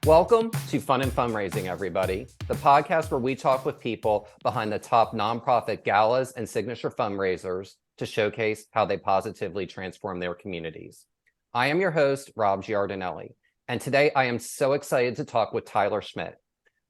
Welcome to Fun and Fundraising, everybody, the podcast where we talk with people behind the top nonprofit galas and signature fundraisers to showcase how they positively transform their communities. I am your host, Rob Giardinelli, and today I am so excited to talk with Tyler Schmitt.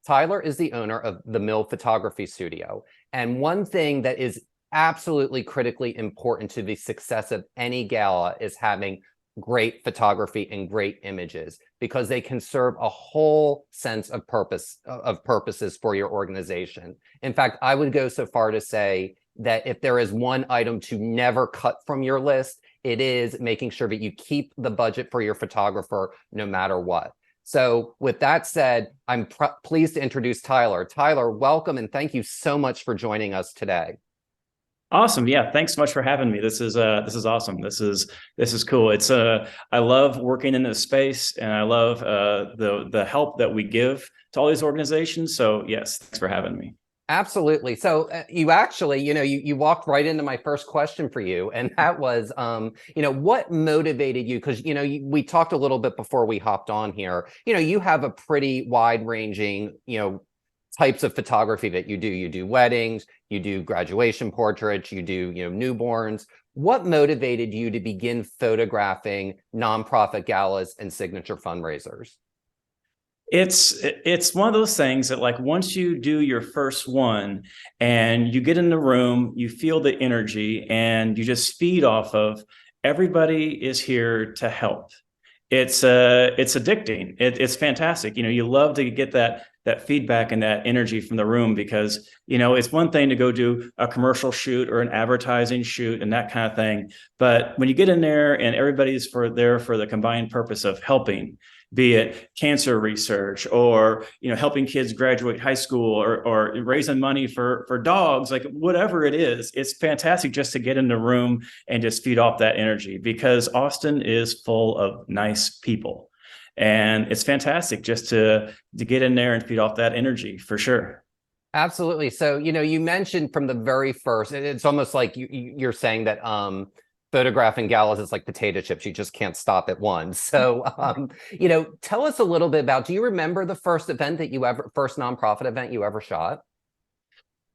Tyler is the owner of the Mill Photography Studio, and one thing that is absolutely critically important to the success of any gala is having great photography and great images, because they can serve a whole sense of purposes for your organization. In fact, I would go so far to say that if there is one item to never cut from your list, it is making sure that you keep the budget for your photographer no matter what. So with that said, I'm pleased to introduce Tyler. Tyler, welcome, and thank you so much for joining us today. Awesome. Yeah. Thanks so much for having me. This is awesome. This is cool. I love working in this space, and I love the help that we give to all these organizations. So yes, thanks for having me. Absolutely. So you actually, you walked right into my first question for you, and that was, what motivated you? Because, we talked a little bit before we hopped on here. You have a pretty wide-ranging, types of photography that you do. You do weddings, you do graduation portraits, you do, newborns. What motivated you to begin photographing nonprofit galas and signature fundraisers? It's one of those things that, like, once you do your first one and you get in the room, you feel the energy and you just feed off of everybody is here to help. It's addicting. It's fantastic. You love to get that feedback and that energy from the room, because, it's one thing to go do a commercial shoot or an advertising shoot and that kind of thing. But when you get in there and everybody's there for the combined purpose of helping, be it cancer research or, helping kids graduate high school or raising money for dogs, like whatever it is, it's fantastic just to get in the room and just feed off that energy, because Austin is full of nice people. And it's fantastic just to get in there and feed off that energy, for sure. Absolutely. So, you mentioned from the very first, it's almost like you're saying that photographing galas is like potato chips. You just can't stop at one. So, tell us a little bit about, do you remember the first nonprofit event you ever shot?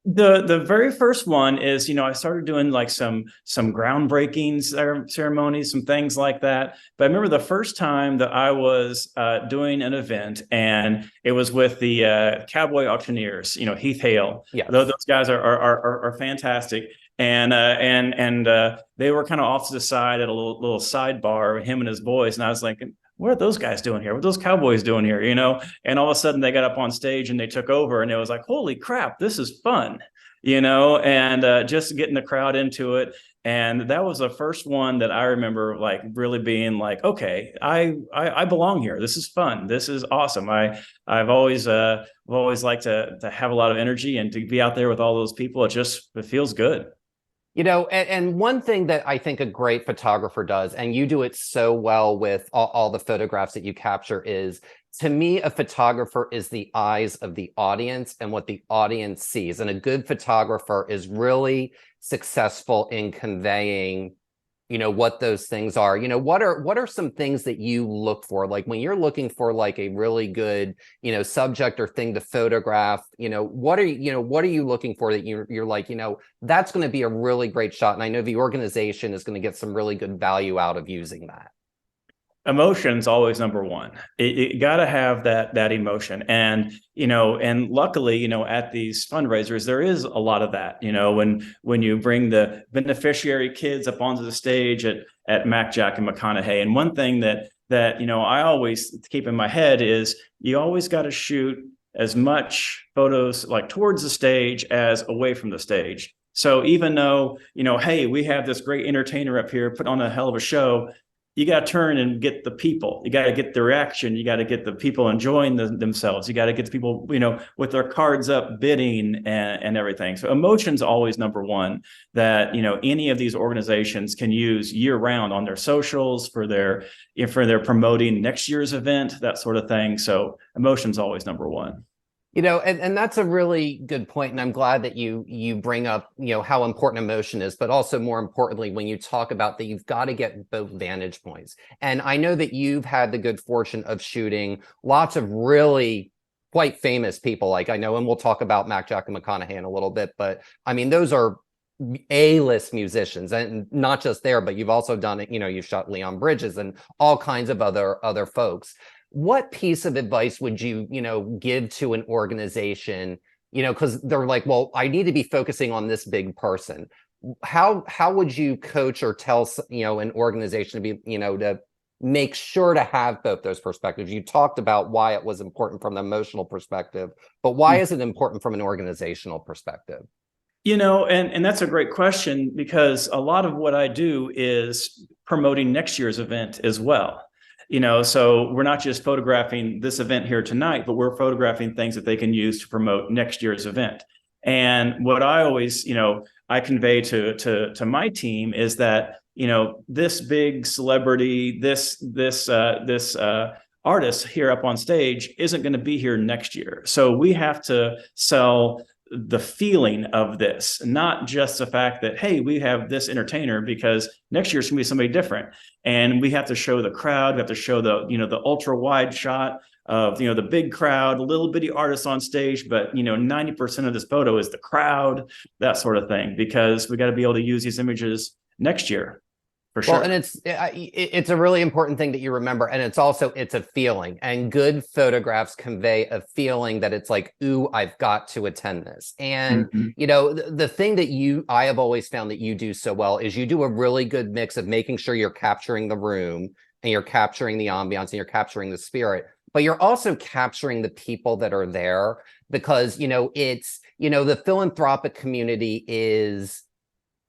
The very first one is, I started doing like some groundbreaking ceremonies, some things like that. But I remember the first time that I was doing an event, and it was with the Cowboy Auctioneers, Heath Hale. Yeah. Those guys are fantastic. And they were kind of off to the side at a little sidebar, him and his boys. And I was like, what are those guys doing here? What are those cowboys doing here? And all of a sudden they got up on stage and they took over, and it was like, holy crap, this is fun, and just getting the crowd into it. And that was the first one that I remember, like, really being like, okay, I belong here. This is fun. This is awesome. I've always liked to have a lot of energy, and to be out there with all those people, it feels good. And one thing that I think a great photographer does, and you do it so well with all the photographs that you capture, is, to me, a photographer is the eyes of the audience and what the audience sees. And a good photographer is really successful in conveying, what those things are. What are some things that you look for? Like when you're looking for like a really good, subject or thing to photograph, what are you looking for that you're like, that's going to be a really great shot. And I know the organization is going to get some really good value out of using that. Emotion's always number one. You got to have that emotion. And, and luckily, at these fundraisers, there is a lot of that, when you bring the beneficiary kids up onto the stage at Mac, Jack, and McConaughey. And one thing that I always keep in my head is, you always got to shoot as much photos like towards the stage as away from the stage. So even though, hey, we have this great entertainer up here, put on a hell of a show, you got to turn and get the people. You got to get the reaction. You got to get the people enjoying themselves. You got to get the people, with their cards up, bidding and everything. So emotion's always number one, that, any of these organizations can use year round on their socials for their promoting next year's event, that sort of thing. So emotion's always number one. And that's a really good point, and I'm glad that you bring up, how important emotion is, but also more importantly, when you talk about that, you've got to get both vantage points. And I know that you've had the good fortune of shooting lots of really quite famous people. Like I know, and we'll talk about Mac Jack and McConaughey in a little bit, but I mean, those are A-list musicians, and not just there, but you've also done it, you've shot Leon Bridges and all kinds of other folks. What piece of advice would you, give to an organization, because they're like, well, I need to be focusing on this big person. How would you coach or tell, an organization to be, to make sure to have both those perspectives? You talked about why it was important from the emotional perspective, but why is it important from an organizational perspective? And that's a great question, because a lot of what I do is promoting next year's event as well. So we're not just photographing this event here tonight, but we're photographing things that they can use to promote next year's event. And what I always, I convey to my team is that, this big celebrity, this artist here up on stage isn't going to be here next year. So we have to sell the feeling of this, not just the fact that, hey, we have this entertainer, because next year's gonna be somebody different. And we have to show the crowd, we have to show the ultra wide shot of, the big crowd, the little bitty artists on stage, but 90% of this photo is the crowd, that sort of thing, because we got to be able to use these images next year. For sure. Well, and it's a really important thing that you remember, and it's a feeling, and good photographs convey a feeling that it's like, ooh, I've got to attend this. And the thing that I have always found that you do so well is you do a really good mix of making sure you're capturing the room and you're capturing the ambiance and you're capturing the spirit, but you're also capturing the people that are there, because it's the philanthropic community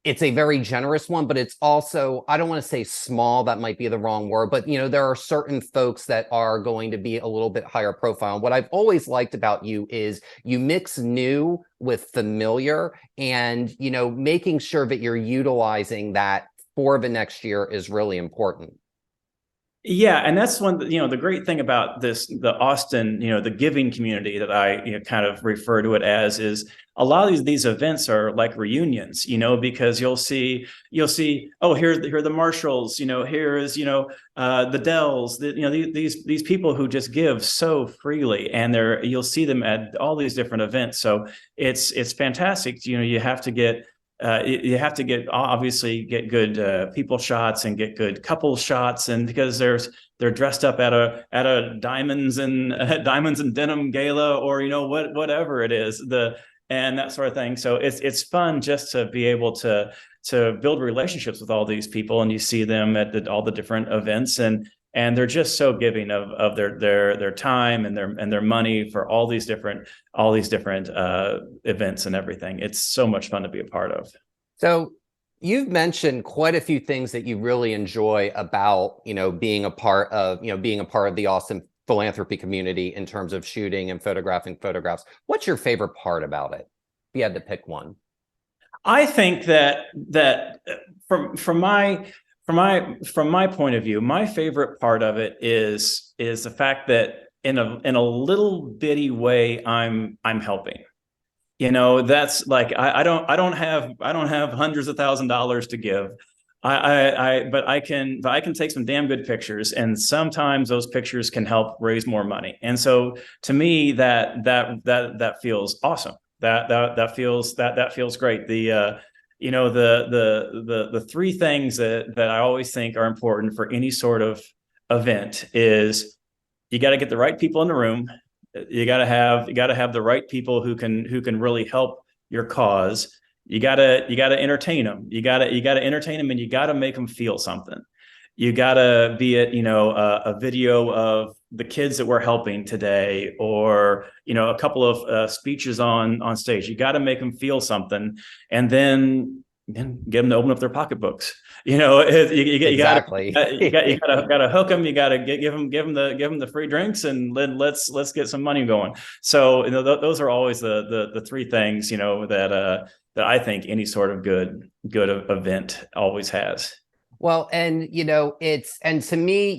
it's a very generous one, but it's also, I don't want to say small, that might be the wrong word, but there are certain folks that are going to be a little bit higher profile. And what I've always liked about you is you mix new with familiar, and making sure that you're utilizing that for the next year is really important. Yeah, and that's one, the great thing about the Austin, the giving community that I kind of refer to it as, is a lot of these events are like reunions, because you'll see, oh, here are the Marshalls, here is, the Dells, these people who just give so freely, and you'll see them at all these different events. So it's fantastic. You have to get obviously get good people shots and get good couple shots, and because they're dressed up at a diamonds and denim gala, or whatever it is, and that sort of thing. So it's fun just to be able to build relationships with all these people, and you see them at all the different events, and they're just so giving of their time and their money for all these different events and everything. It's so much fun to be a part of. So you've mentioned quite a few things that you really enjoy about, being a part of the Austin philanthropy community in terms of shooting and photographing photographs. What's your favorite part about it, if you had to pick one? I think that from my point of view, my favorite part of it is the fact that in a little bitty way, I'm helping. That's like, I don't have hundreds of $1,000s to give. But I can take some damn good pictures, and sometimes those pictures can help raise more money. And so to me, that feels awesome. That feels great. The three things that I always think are important for any sort of event is, you got to get the right people in the room. You got to have the right people who can really help your cause. You gotta entertain them. You gotta entertain them, and you gotta make them feel something. You gotta be it, a video of the kids that we're helping today, or a couple of speeches on stage. You got to make them feel something, and then get them to open up their pocketbooks. Exactly. You gotta hook them. You gotta give them the free drinks, and then let's get some money going. So those are always the three things that I think any sort of good event always has. Well, and and to me,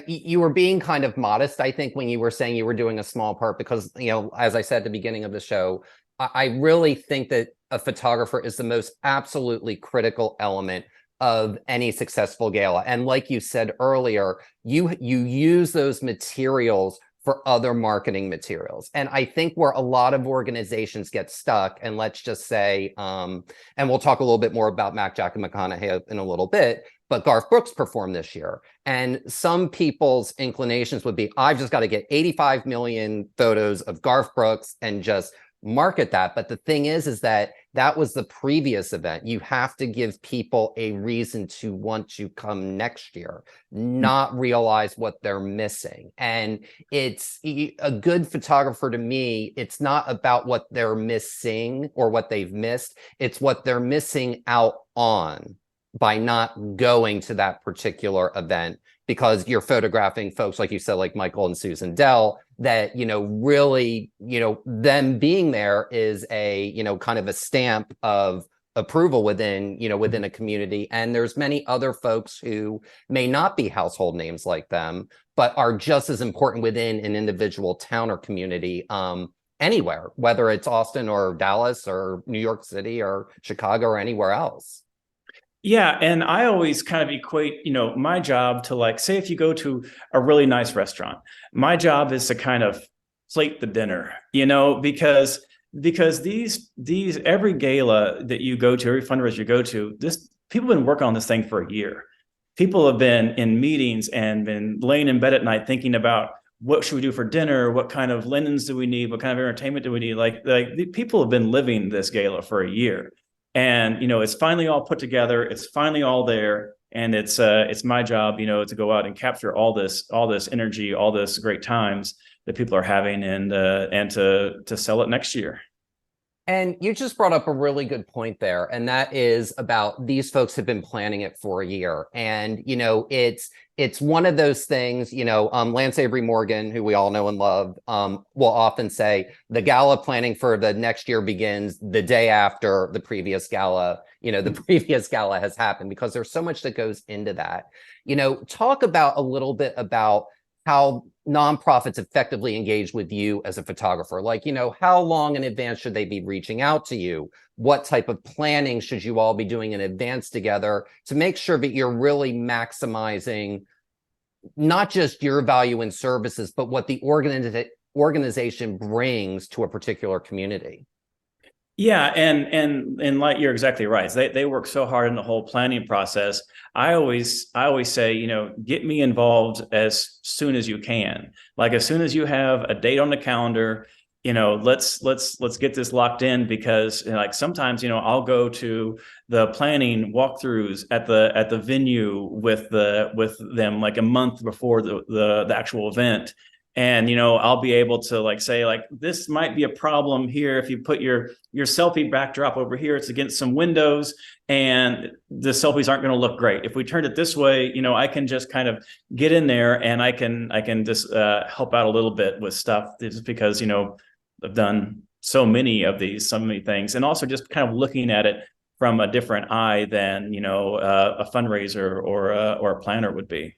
you were being kind of modest, I think, when you were saying you were doing a small part, because, as I said at the beginning of the show, I really think that a photographer is the most absolutely critical element of any successful gala. And like you said earlier, you use those materials for other marketing materials. And I think where a lot of organizations get stuck, and let's just say, and we'll talk a little bit more about Mac Jack and McConaughey in a little bit, but Garth Brooks performed this year. And some people's inclinations would be, I've just got to get 85 million photos of Garth Brooks and just market that. But the thing is that that was the previous event. You have to give people a reason to want to come next year, not realize what they're missing. And it's a good photographer, to me, it's not about what they're missing or what they've missed. It's what they're missing out on by not going to that particular event, because you're photographing folks, like you said, like Michael and Susan Dell, that, really, them being there is a, kind of a stamp of approval within, within a community. And there's many other folks who may not be household names like them, but are just as important within an individual town or community, anywhere, whether it's Austin or Dallas or New York City or Chicago or anywhere else. Yeah, and I always kind of equate, my job to, like, say if you go to a really nice restaurant, my job is to kind of plate the dinner, because these every gala that you go to, every fundraiser you go to, this people have been working on this thing for a year. People have been in meetings and been laying in bed at night thinking about, what should we do for dinner? What kind of linens do we need? What kind of entertainment do we need? Like the people have been living this gala for a year. And, it's finally all put together. It's finally all there. And it's my job, to go out and capture all this energy, all this great times that people are having, and to sell it next year. And you just brought up a really good point there. And that is about, these folks have been planning it for a year. And, it's one of those things, Lance Avery Morgan, who we all know and love, will often say the gala planning for the next year begins the day after the previous gala, the previous gala has happened, because there's so much that goes into that. Talk about a little bit about how nonprofits effectively engage with you as a photographer. Like, how long in advance should they be reaching out to you? What type of planning should you all be doing in advance together to make sure that you're really maximizing not just your value and services, but what the organization brings to a particular community? Yeah, and like, you're exactly right. They work so hard in the whole planning process. I always say, get me involved as soon as you can. Like, as soon as you have a date on the calendar, let's get this locked in, because, like, sometimes, I'll go to the planning walkthroughs at the venue with them, like, a month before the actual event. And, I'll be able to, like, say, like, this might be a problem here. If you put your selfie backdrop over here, it's against some windows and the selfies aren't going to look great. If we turned it this way, I can just kind of get in there, and I can just help out a little bit with stuff, just because, I've done so many things, and also just kind of looking at it from a different eye than, a fundraiser or a planner would be.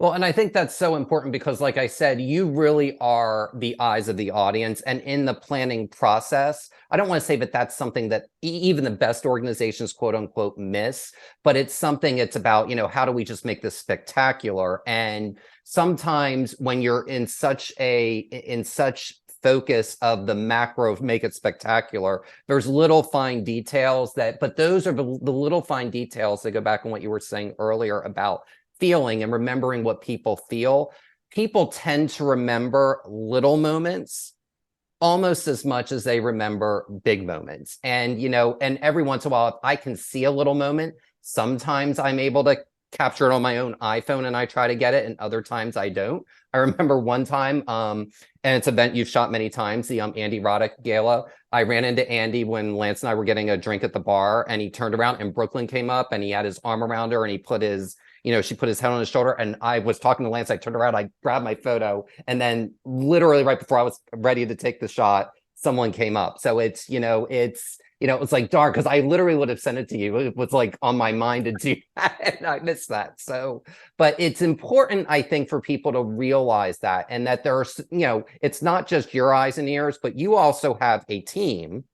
Well, and I think that's so important, because, like I said, you really are the eyes of the audience. And in the planning process, I don't want to say that that's something that even the best organizations, quote unquote, miss, but it's about, how do we just make this spectacular? And sometimes when you're in such focus of the macro, make it spectacular, there's little fine details but those are the little fine details that go back on what you were saying earlier about feeling and remembering what people feel. People tend to remember little moments almost as much as they remember big moments. And, and every once in a while, if I can see a little moment, sometimes I'm able to capture it on my own iPhone and I try to get it, and other times I don't. I remember one time, and it's an event you've shot many times, the Andy Roddick Gala. I ran into Andy when Lance and I were getting a drink at the bar, and he turned around and Brooklyn came up and he had his arm around her and he put his, she put his head on his shoulder, and I was talking to Lance. I turned around, I grabbed my photo, and then literally right before I was ready to take the shot, someone came up. So it's, it was like dark because I literally would have sent it to you. It was like on my mind to do that, and I missed that. So, but it's important, I think, for people to realize that, and that there's, it's not just your eyes and ears, but you also have a team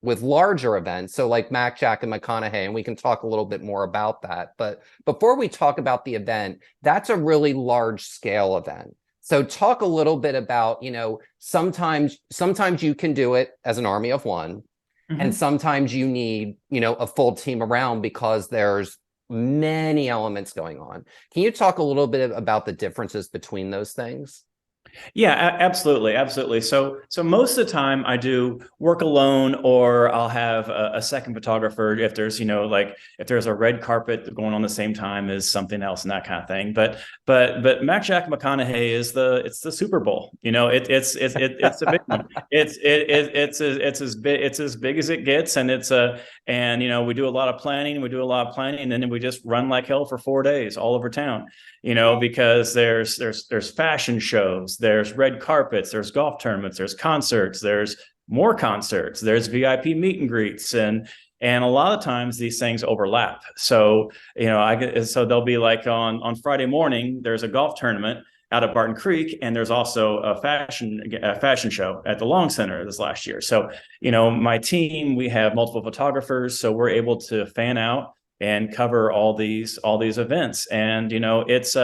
with larger events. So like Mac, Jack, and McConaughey, and we can talk a little bit more about that. But before we talk about the event, that's a really large scale event. So talk a little bit about, sometimes you can do it as an army of one, and sometimes you need, a full team around because there's many elements going on. Can you talk a little bit about the differences between those things? Yeah, absolutely, absolutely. So most of the time I do work alone, or I'll have a second photographer if there's, like if there's a red carpet going on the same time as something else and that kind of thing. But Mac Jack McConaughey is it's the Super Bowl. It's a big one. It's as big as it gets, and we do a lot of planning. We do a lot of planning, and then we just run like hell for 4 days all over town. Because there's fashion shows, there's red carpets, there's golf tournaments, there's concerts, there's more concerts, there's VIP meet and greets, and a lot of times these things overlap. So so they'll be like on Friday morning, there's a golf tournament out at Barton Creek, and there's also a fashion show at the Long Center this last year. So my team, we have multiple photographers, so we're able to fan out and cover all these events. And it's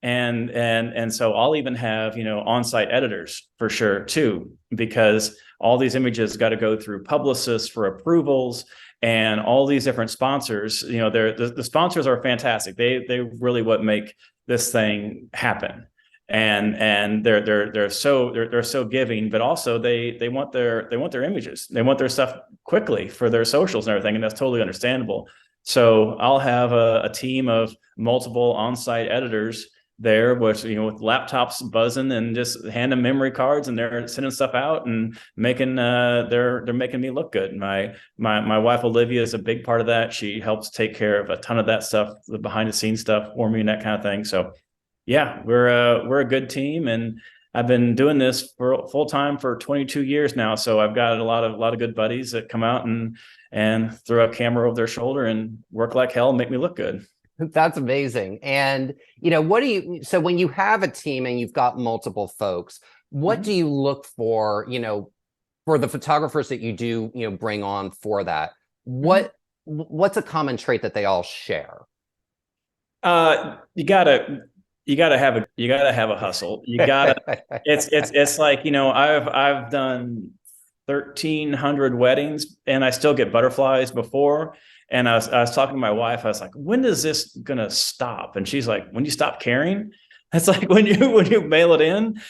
and so I'll even have on-site editors for sure too, because all these images got to go through publicists for approvals, and all these different sponsors. The sponsors are fantastic. They really what make this thing happen. And they're so giving, but also they want their images, they want their stuff quickly for their socials and everything, and that's totally understandable. So I'll have a team of multiple on-site editors there, with laptops buzzing, and just hand them memory cards, and they're sending stuff out and making they're making me look good. My wife Olivia is a big part of that. She helps take care of a ton of that stuff, the behind the scenes stuff for me and that kind of thing. So yeah, we're a good team, and I've been doing this for full time for 22 years now. So I've got a lot of good buddies that come out and throw a camera over their shoulder and work like hell and make me look good. That's amazing. And, so when you have a team and you've got multiple folks, what do you look for, for the photographers that you do, bring on for that? What's a common trait that they all share? You gotta have a hustle. You gotta, it's like, I've done 1,300 weddings, and I still get butterflies before. And I was talking to my wife. I was like, when is this gonna stop? And she's like, when you stop caring. It's like when you mail it in,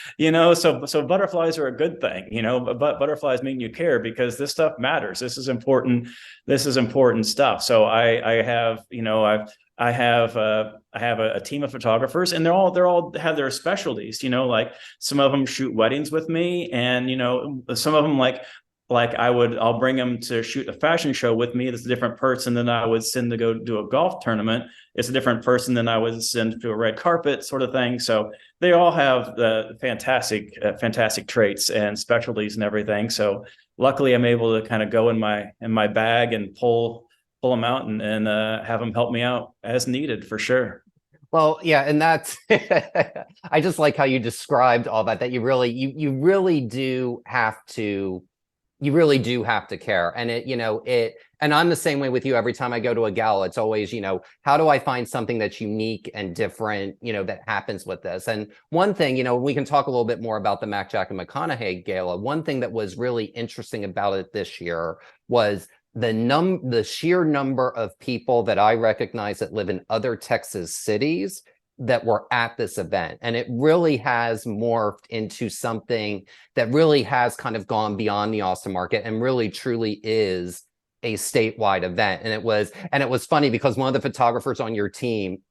so butterflies are a good thing, but butterflies mean you care, because this stuff matters. This is important. This is important stuff. So I have, I have a team of photographers, and they're all have their specialties. Like some of them shoot weddings with me, and some of them I'll bring them to shoot a fashion show with me. That's a different person than I would send to go do a golf tournament. It's a different person than I would send to a red carpet sort of thing. So they all have the fantastic traits and specialties and everything. So luckily I'm able to kind of go in my bag and pull them out and have them help me out as needed, for sure. Well, yeah, and that's I just like how you described all that you really do have to care. And and I'm the same way with you. Every time I go to a gala, it's always, how do I find something that's unique and different, that happens with this? And one thing, we can talk a little bit more about the Mac, Jack, and McConaughey gala. One thing that was really interesting about it this year was the sheer number of people that I recognize that live in other Texas cities that were at this event. And it really has morphed into something that really has kind of gone beyond the Austin market and really truly is a statewide event. And it was funny because one of the photographers on your team,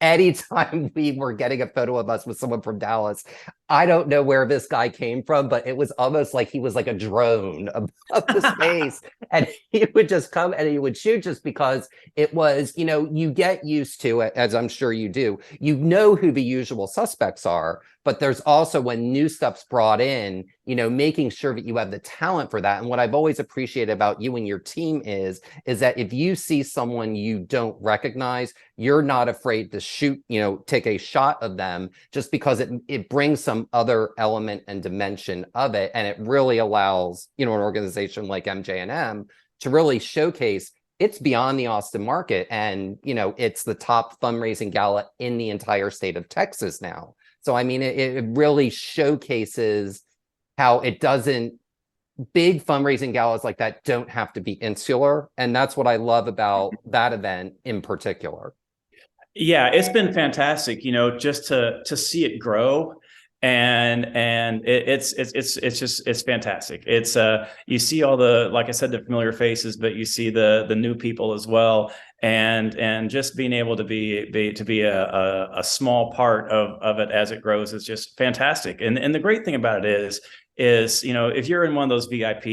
anytime we were getting a photo of us with someone from Dallas, I don't know where this guy came from, but it was almost like he was like a drone above the space. And he would just come and he would shoot just because it was, you get used to it, as I'm sure you do. You know who the usual suspects are, but there's also when new stuff's brought in, making sure that you have the talent for that. And what I've always appreciated about you and your team is that if you see someone you don't recognize, you're not afraid to shoot, take a shot of them just because it brings some other element and dimension of it. And it really allows, an organization like MJM to really showcase it's beyond the Austin market. And, it's the top fundraising gala in the entire state of Texas now. So, I mean, it really showcases how it doesn't, big fundraising galas like that don't have to be insular. And that's what I love about that event in particular. Yeah, it's been fantastic, just to see it grow, and it's fantastic. It's you see all the, like I said, the familiar faces, but you see the new people as well, and just being able to be a small part of it as it grows is just fantastic. And the great thing about it is if you're in one of those VIP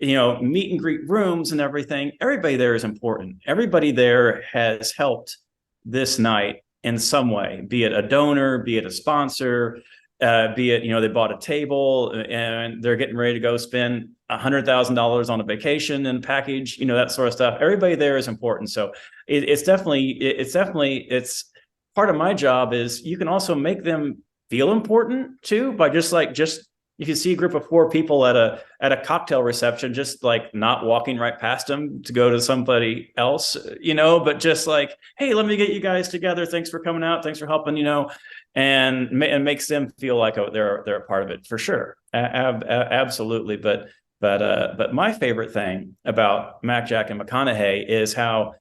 meet and greet rooms and everything, everybody there is important. Everybody there has helped this night in some way, be it a donor, be it a sponsor, be it, they bought a table and they're getting ready to go spend $100,000 on a vacation and package, that sort of stuff. Everybody there is important. So it's definitely part of my job is you can also make them feel important too, by just if you see a group of 4 people at a cocktail reception, just like not walking right past them to go to somebody else, but just like, hey, let me get you guys together. Thanks for coming out. Thanks for helping, and makes them feel like they're a part of it for sure. Absolutely. But my favorite thing about Mac, Jack, and McConaughey is how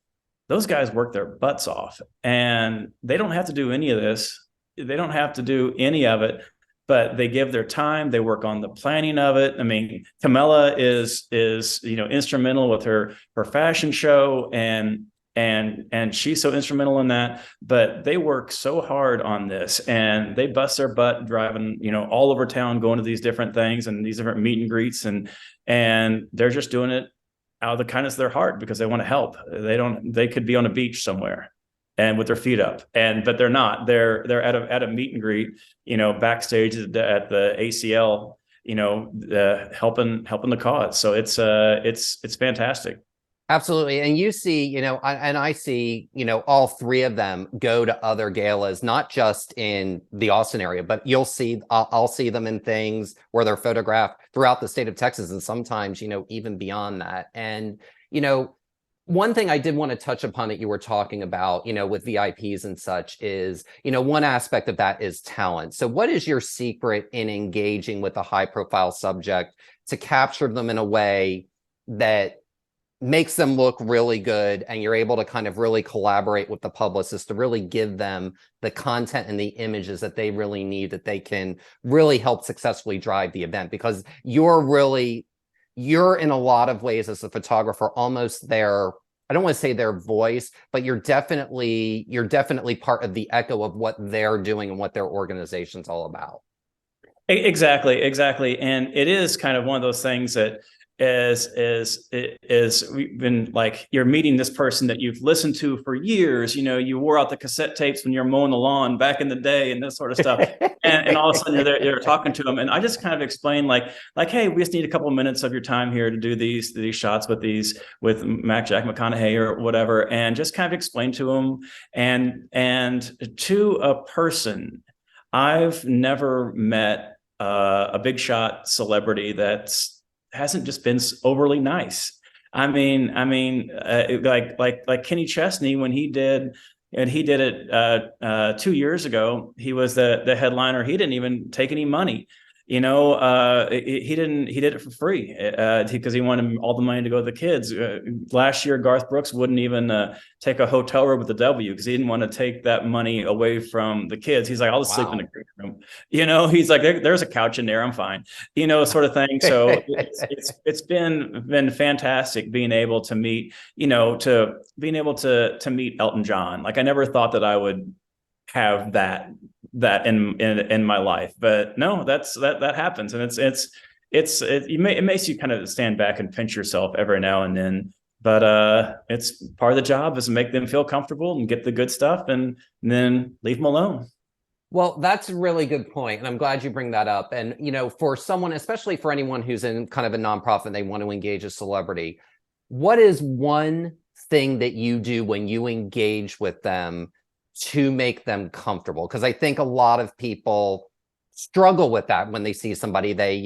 those guys work their butts off, and they don't have to do any of this. They don't have to do any of it, but they give their time. They work on the planning of it. I mean, Camilla is instrumental with her fashion show, and she's so instrumental in that. But they work so hard on this, and they bust their butt driving all over town, going to these different things and these different meet and greets, and they're just doing it out of the kindness of their heart because they want to help. They could be on a beach somewhere and with their feet up, but they're not. They're at a meet and greet, backstage at the ACL, helping the cause. So it's fantastic. Absolutely. And you see, I see, all 3 of them go to other galas, not just in the Austin area, but I'll see them in things where they're photographed throughout the state of Texas, and sometimes, even beyond that. And, one thing I did want to touch upon that you were talking about, with VIPs and such is, one aspect of that is talent. So what is your secret in engaging with a high profile subject to capture them in a way that makes them look really good, and you're able to kind of really collaborate with the publicist to really give them the content and the images that they really need, that they can really help successfully drive the event? Because you're in a lot of ways as a photographer almost I don't want to say their voice, but you're definitely part of the echo of what they're doing and what their organization's all about. Exactly. And it is kind of one of those things that is we've been like, you're meeting this person that you've listened to for years. You wore out the cassette tapes when you're mowing the lawn back in the day and this sort of stuff. and all of a sudden you're talking to them. And I just kind of explain like, hey, we just need a couple of minutes of your time here to do these shots with Mac, Jack, McConaughey or whatever. And just kind of explain to them. And to a person, I've never met a big shot celebrity that's hasn't just been overly nice. I mean, like Kenny Chesney, when he did it 2 years ago, he was the headliner. He didn't even take any money. He did it for free because he wanted all the money to go to the kids. Last year, Garth Brooks wouldn't even take a hotel room with the W because he didn't want to take that money away from the kids. He's like, I'll just sleep in the green room. He's like, there's a couch in there. I'm fine, sort of thing. So it's been fantastic being able to meet, to meet Elton John. Like I never thought that I would have that that in my life. But no, that happens, and it makes you kind of stand back and pinch yourself every now and then. But it's part of the job is to make them feel comfortable and get the good stuff, and then leave them alone. Well, that's a really good point, and I'm glad you bring that up. And for someone, especially for anyone who's in kind of a nonprofit, and they want to engage a celebrity, what is one thing that you do when you engage with them to make them comfortable? Because I think a lot of people struggle with that when they see somebody, they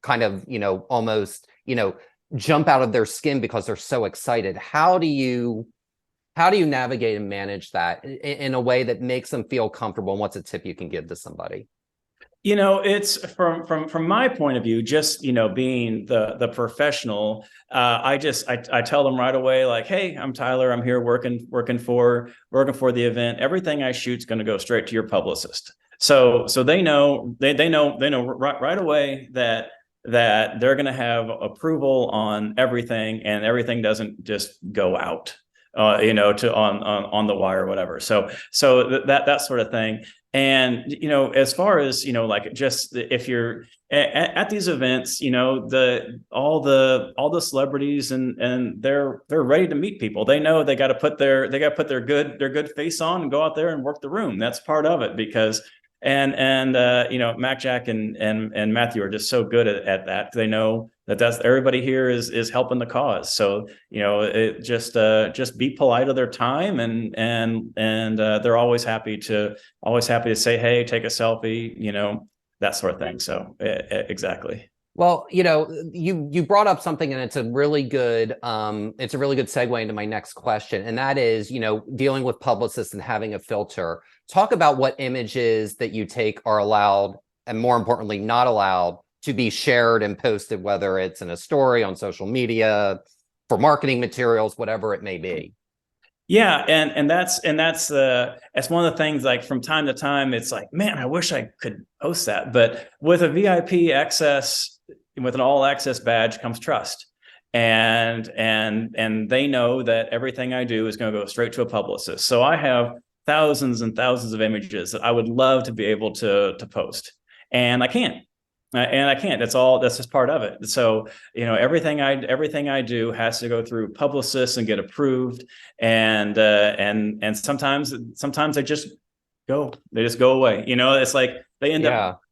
kind of almost jump out of their skin because they're so excited. How do you navigate and manage that in a way that makes them feel comfortable? And what's a tip you can give to somebody? It's from my point of view, just being the professional. I tell them right away, like, hey, I'm Tyler. I'm here working for the event. Everything I shoot's going to go straight to your publicist. So they know right away that they're going to have approval on everything, and everything doesn't just go out to on the wire or whatever. So that sort of thing. And as far as like, just if you're at these events, all the celebrities, and they're ready to meet people. They know they got to put their good face on and go out there and work the room. That's part of it, because Mac, Jack, and Matthew are just so good at that. They know that's everybody here is helping the cause. So it just be polite of their time, and they're always happy to say, hey, take a selfie, that sort of thing. So exactly. Well, you brought up something, and it's a really good segue into my next question, and that is, dealing with publicists and having a filter. Talk about what images that you take are allowed, and more importantly, not allowed to be shared and posted, whether it's in a story on social media, for marketing materials, whatever it may be. Yeah, and that's one of the things, like, from time to time, it's like, man, I wish I could post that. But with a VIP access, with an all access badge, comes trust. And they know that everything I do is going to go straight to a publicist. So I have thousands and thousands of images that I would love to be able to post, and I can't. That's just part of it. So everything I do has to go through publicists and get approved, and sometimes they just go away. It's like they end up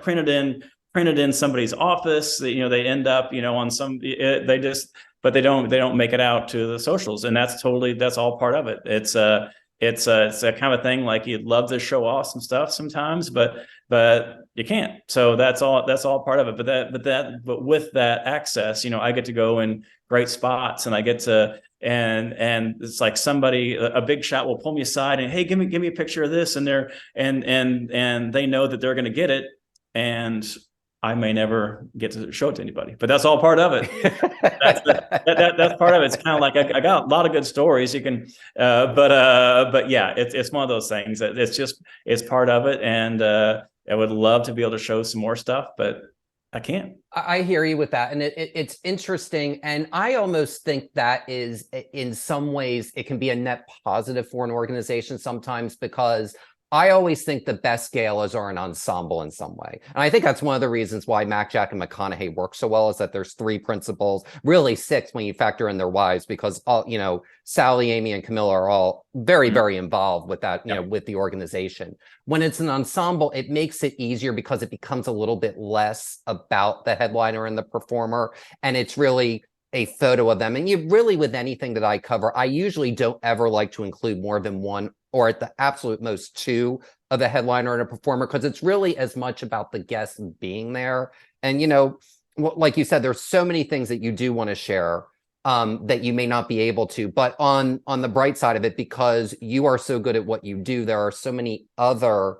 printed in somebody's office. They end up on some, but they don't make it out to the socials, and that's all part of it. It's a kind of thing, like, you'd love to show off some stuff sometimes, but you can't. So that's all part of it. But with that access, I get to go in great spots, and I get to, and it's like a big shot will pull me aside and, hey, give me a picture of this, and they know that they're going to get it, and I may never get to show it to anybody, but that's all part of it. That's part of it. It's kind of like, I got a lot of good stories you can, but yeah, it's one of those things that it's part of it. And I would love to be able to show some more stuff, but I can't. I hear you with that. And it's interesting. And I almost think that is, in some ways, it can be a net positive for an organization sometimes, because I always think the best galas are an ensemble in some way. And I think that's one of the reasons why Mac, Jack, and McConaughey work so well, is that there's 3 principals, really 6 when you factor in their wives, because all, Sally, Amy, and Camilla are all very, very involved with that, with the organization. When it's an ensemble, it makes it easier, because it becomes a little bit less about the headliner and the performer, and it's really a photo of them. And with anything that I cover, I usually don't ever like to include more than 1, or at the absolute most 2, of a headliner and a performer, because it's really as much about the guests being there. And, like you said, there's so many things that you do want to share that you may not be able to. But on the bright side of it, because you are so good at what you do, there are so many other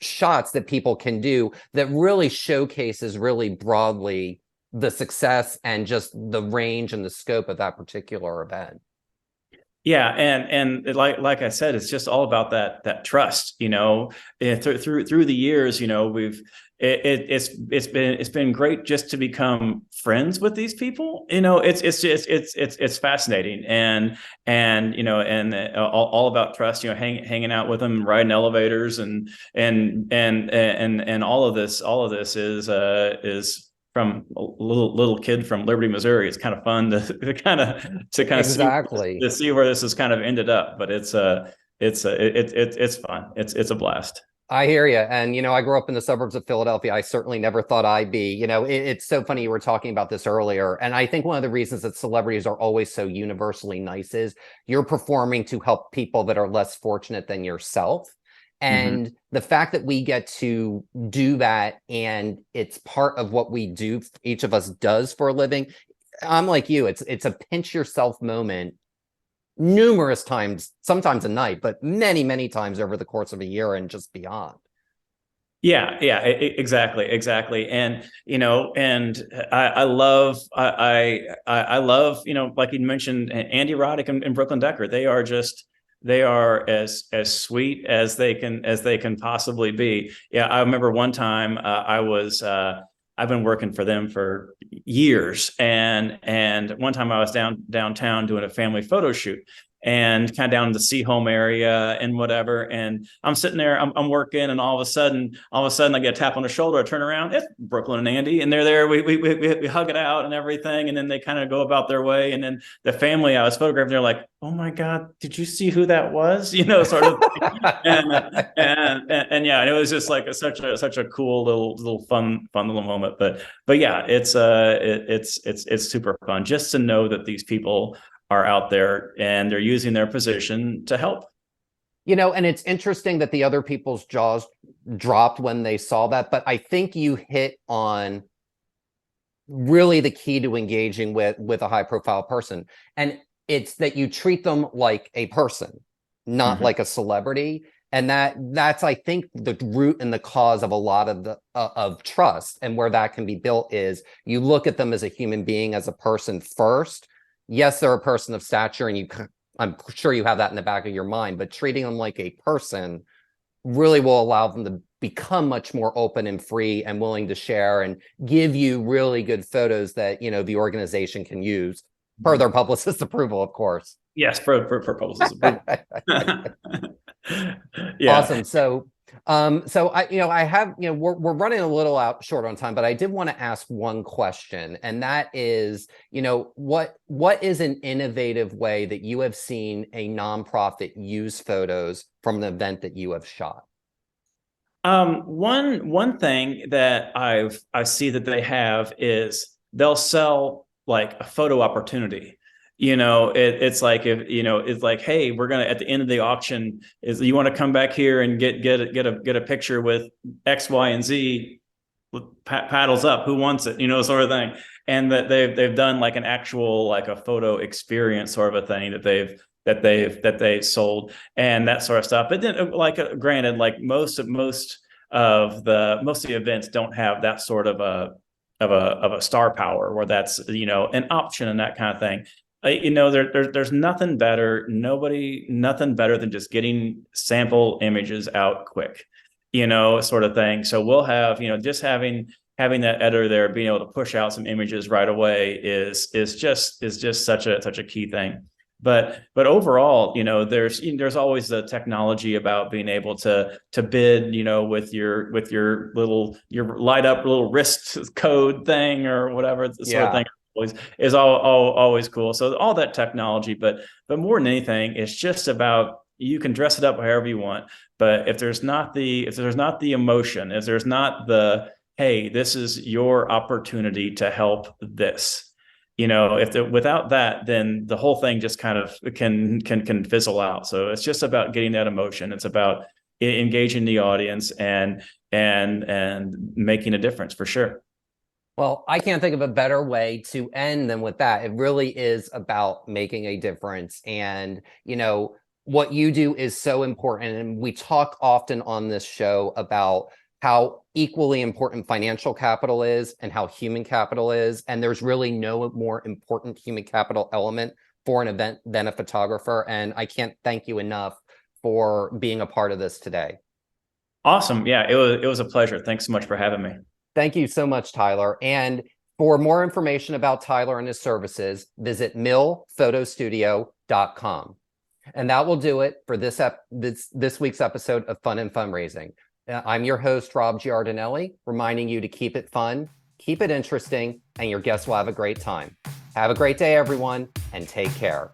shots that people can do that really showcases really broadly the success and just the range and the scope of that particular event. Yeah, and like I said, it's just all about that trust, through the years, it's been great just to become friends with these people. It's fascinating, and all about trust. Hanging out with them, riding elevators, and all of this is from a little kid from Liberty, Missouri. It's kind of fun to kind of Exactly. see where this has kind of ended up. But it's fun. It's a blast. I hear you. And, I grew up in the suburbs of Philadelphia. I certainly never thought I'd be, it's so funny. You were talking about this earlier. And I think one of the reasons that celebrities are always so universally nice is you're performing to help people that are less fortunate than yourself. Mm-hmm. And the fact that we get to do that and it's part of what we do, each of us does for a living. I'm like you, it's a pinch yourself moment numerous times, sometimes a night, but many, many times over the course of a year and just beyond. Yeah, exactly. And and I love I love, like you mentioned, Andy Roddick and Brooklyn Decker. They are as sweet as they can possibly be. Yeah, I remember one time I've been working for them for years, and one time I was downtown doing a family photo shoot, and kind of down in the Seaholm area and whatever. And I'm sitting there, I'm working, and all of a sudden, I get a tap on the shoulder. I turn around, it's Brooklyn and Andy, and they're there. We hug it out and everything, and then they kind of go about their way. And then the family I was photographing, they're like, "Oh my God, did you see who that was?" Sort of. And yeah, and it was just like such a cool little fun little moment. But yeah, it's super fun just to know that these people are out there and they're using their position to help. And it's interesting that the other people's jaws dropped when they saw that, but I think you hit on really the key to engaging with a high profile person. And it's that you treat them like a person, not like a celebrity. And that's I think the root and the cause of a lot of the of trust, and where that can be built is you look at them as a human being, as a person first. Yes, they're a person of stature, and I'm sure you have that in the back of your mind, but treating them like a person really will allow them to become much more open and free and willing to share and give you really good photos that, the organization can use per their publicist approval, of course. Yes, for publicist. Yeah. Awesome. So I have, we're running a little out short on time, but I did want to ask one question, and that is, what is an innovative way that you have seen a nonprofit use photos from an event that you have shot? One thing that I see that they have is they'll sell like a photo opportunity. It's like, it's like, hey, we're gonna, at the end of the auction, is you want to come back here and get a picture with X, Y, and Z, paddles up, who wants it, sort of thing. And that they've done like an actual, like a photo experience sort of a thing that they sold, and that sort of stuff. But then, like, granted, like most of the events don't have that sort of a star power where that's an option and that kind of thing. There's nothing better, nothing better than just getting sample images out quick, sort of thing. So we'll have, just having that editor there, being able to push out some images right away is just such a key thing. But overall, there's always the technology about being able to bid, with your light up little wrist code thing or whatever sort of thing is always cool. So all that technology, but more than anything, it's just about, you can dress it up however you want. But if there's not the emotion, if there's not the, hey, this is your opportunity to help this. Without that, then the whole thing just kind of can fizzle out. So it's just about getting that emotion. It's about engaging the audience and making a difference, for sure. Well, I can't think of a better way to end than with that. It really is about making a difference. And, what you do is so important. And we talk often on this show about how equally important financial capital is and how human capital is. And there's really no more important human capital element for an event than a photographer. And I can't thank you enough for being a part of this today. Awesome. Yeah, it was a pleasure. Thanks so much for having me. Thank you so much, Tyler. And for more information about Tyler and his services, visit millphotostudio.com. And that will do it for this week's episode of Fun and Fundraising. I'm your host, Rob Giardinelli, reminding you to keep it fun, keep it interesting, and your guests will have a great time. Have a great day, everyone, and take care.